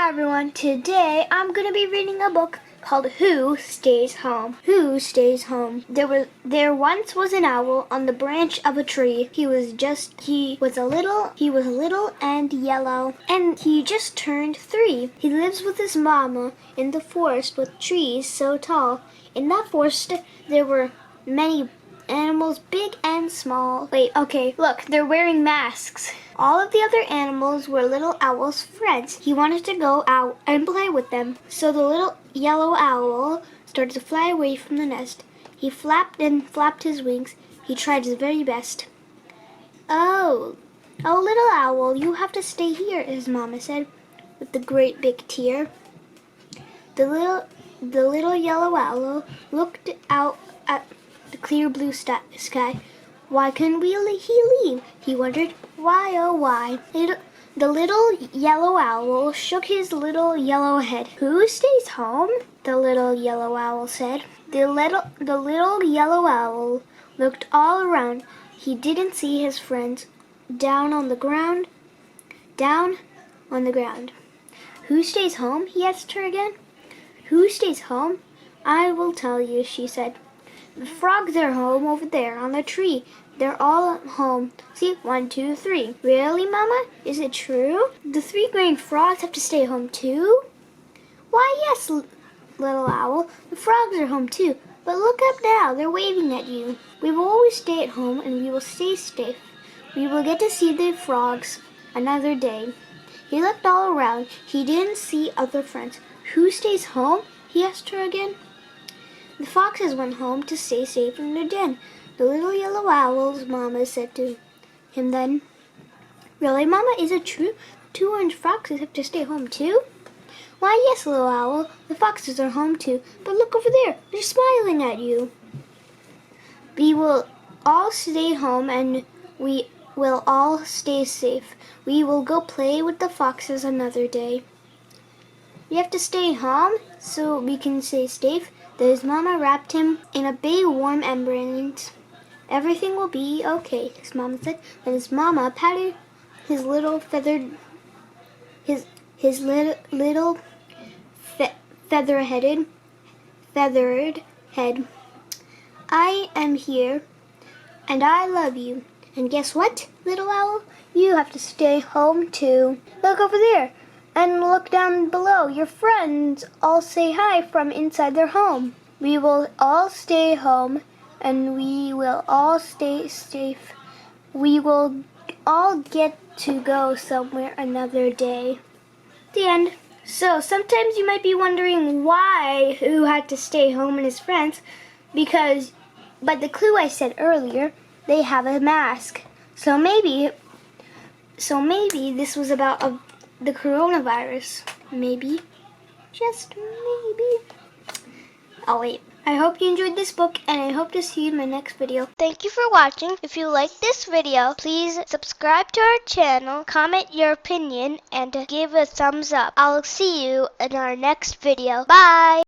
Hi everyone, today I'm going to be reading a book called Who Stays Home? Who Stays Home? There once was an owl on the branch of a tree. He was little and yellow, and he just turned 3. He lives with his mama in the forest with trees so tall. In that forest there were many animals, big and small. Wait, okay, look, they're wearing masks. All of the other animals were little owl's friends. He wanted to go out and play with them. So the little yellow owl started to fly away from the nest. He flapped and flapped his wings. He tried his very best. Oh, little owl, you have to stay here, his mama said, with a great big tear. The little yellow owl looked out at the clear blue sky. Why couldn't he leave? He wondered. Why, oh why? The little yellow owl shook his little yellow head. Who stays home? The little yellow owl said. The little yellow owl looked all around. He didn't see his friends. Down on the ground. Who stays home? He asked her again. Who stays home? I will tell you, she said. The frogs are home over there on the tree. They're all home. See, 1, 2, 3. Really, Mama? Is it true? The 3 green frogs have to stay home too? Why, yes, little owl. The frogs are home too. But look up now. They're waving at you. We will always stay at home and we will stay safe. We will get to see the frogs another day. He looked all around. He didn't see other friends. Who stays home? He asked her again. The foxes went home to stay safe in their den. The little yellow owl's mama said to him then, Really, Mama, is it true? 2 orange foxes have to stay home too? Why, yes, little owl, the foxes are home too. But look over there, they're smiling at you. We will all stay home and we will all stay safe. We will go play with the foxes another day. We have to stay home so we can stay safe. Then his mama wrapped him in a big warm embrace. Everything will be okay, his mama said. Then his mama patted his little feathered head. I am here and I love you. And guess what, little owl? You have to stay home too. Look over there. And look down below. Your friends all say hi from inside their home. We will all stay home and we will all stay safe. We will all get to go somewhere another day. The end. So sometimes you might be wondering why Who had to stay home and his friends, but the clue I said earlier, they have a mask. So maybe this was about the coronavirus. Maybe. Just maybe. Oh wait. I hope you enjoyed this book and I hope to see you in my next video. Thank you for watching. If you like this video, please subscribe to our channel, comment your opinion, and give a thumbs up. I'll see you in our next video. Bye!